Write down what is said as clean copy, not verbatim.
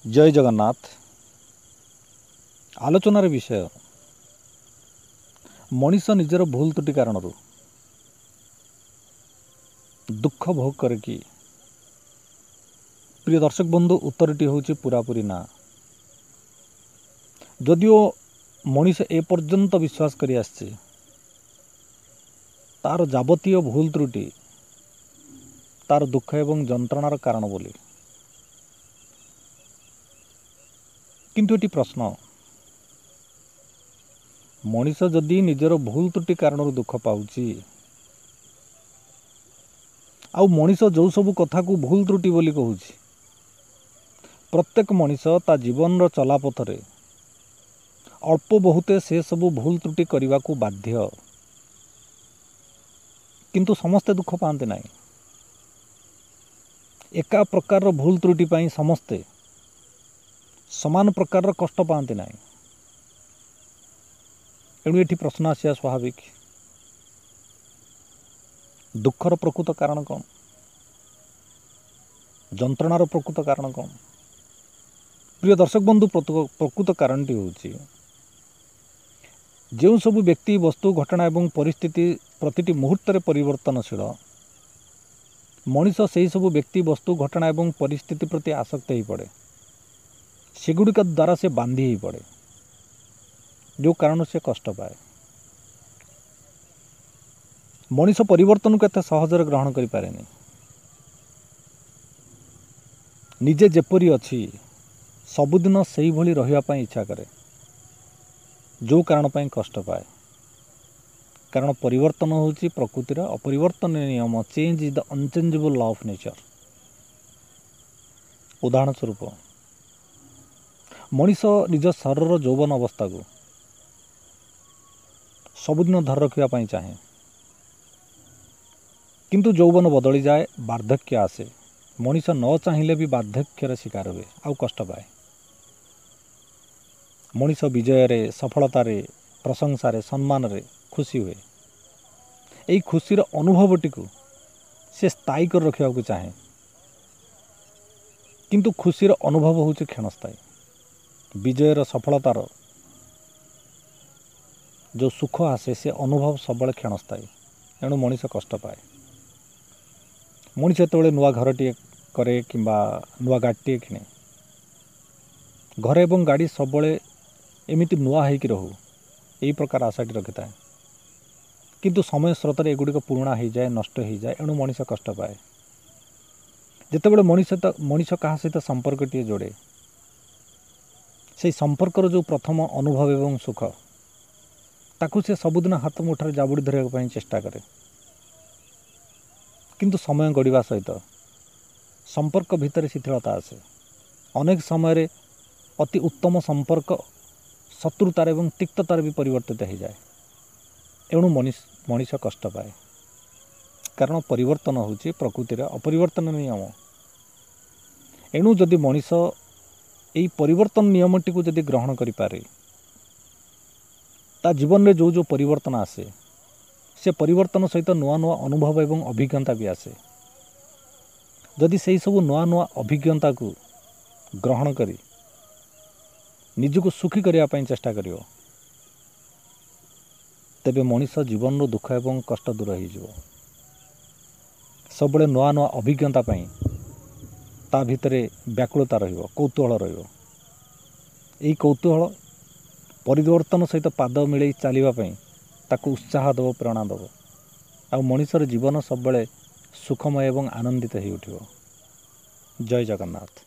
जय जगन्नाथ। आलोचनार विषय मनीष निजर भूल त्रुटि कारण दुख भोग करे कि। प्रिय दर्शक बंधु, उत्तरटी हूँ पूरापूरी ना। जदिओ मनीष ए पर्यंत विश्वास करी आसছে तार जाबतीय भूल त्रुटि तार दुख एवं जंत्रणार कारण बोली, किंतु एटी प्रश्न, मनीष जदि निजर भूल त्रुटि कारण दुख पाउची आउ मनीष जो सबु कथा को भूल त्रुटि बोली कहूची, प्रत्येक मनीष ता जीवन चलापथरे अल्प बहुते से सबु भूल त्रुटि करने को बाध्य, किंतु समस्ते दुख पाते ना। एका प्रकार भूल त्रुटि पाई समस्ते समान प्रकार कष्ट पाते ना। एणु एठी प्रश्न आसिया स्वाभाविक, दुखर प्रकृत कारण कौन, जंत्रणार प्रकृत कारण कौन। प्रिय दर्शक बंधु, प्रकृत कारणटी होची जो सबु व्यक्ति वस्तु घटना एवं परिस्थिति प्रतिटी मुहूर्त परिवर्तनशील, मनीष से सबु व्यक्ति वस्तु घटना एवं परिस्थिति प्रति आसक्त हो पड़े, सेगुड़िक द्वारा से बांधी ही पड़े, जो कारण से कष्ट पाए। मनीष परिवर्तन को एत सहजरे ग्रहण करि पारेनी। निजे जेपरी अछि सबुदिन सेही भली रहिबा पई इच्छा करे, जो कारण पाई कष्ट पाए। कारण परिवर्तन होची प्रकृतिर अपरिवर्तन नियम। Change is the unchangeable law of nature. उदाहरण स्वरूप मनीष निज शरीर यौवन अवस्था को सबुदिन धर रखा चाहे, किंतु यौवन बदली जाए, वार्धक्य आसे, मनीष न चाहिए भी वार्धक्यर शिकार हुए आउ कष्ट पाए। मनीष विजय सफलतार प्रशंसार सम्मान खुशी हुए, यही खुशीर अनुभवटी को से स्थायी कर रखा चाहे, किंतु खुशीर अनुभव हूँ क्षणस्थायी। विजयर सफलतार जो सुख आसे से अनुभव सब क्षणस्थायी। एणु मनीष कष्ट पाए। मनीष जो नुआ घरटे करे कि नुआ गाड़ीटे किणे, घर एवं गाड़ी सब एमती नुआ होकर रहू यही प्रकार आशाटी रखि था, किंतु समय स्रोत एगुड़िक पुराणा हो जाए, नष्ट हो जाए, एणु मनीष कष्ट पाए। जितेबाला मनीष क्या सहित संपर्कटी जोड़े, से संपर्कर जो प्रथम अनुभव एवं सुख ताकू से सबुदिन हाथ मुठार जाबुड़ी धरने चेष्टा करे, किंतु समय गड़िबा सहित संपर्क भितर शिथिलता आसे। अनेक समय अति उत्तम संपर्क शत्रुतार एवं तिक्ततार भी परिवर्तित हो जाए। एणु मनीष कष्ट पाए। कारण परिवर्तन होची प्रकृतिर अपरिवर्तन नियम। एणु जदि मनीष यही परिवर्तन नियमटी को जदि ग्रहण करि पारे, ता जीवन में जो जो परिवर्तन आसे से परिवर्तन सहित नुआ नुआ अनुभव एवं अभिज्ञता भी आसे। जदि से सब नुआ नुआ अभिज्ञता को ग्रहण करी निजको सुखी करने चेष्टा करियो, तेबे मनीष जीवन रो दुख एवं कष्ट दूर हो सब नुआ नुआ अभिज्ञता पाई ता भितरे व्याकुलता रहिबो, कौतूहल रहिबो। एई कौतूहल परिवर्तन सहित पाद मिलई चलिबा पई ताकू उत्साह देव, प्रेरणा देव। आ मनीषर जीवन सब सुखमय एवं आनंदित हो उठिबो। जय जगन्नाथ।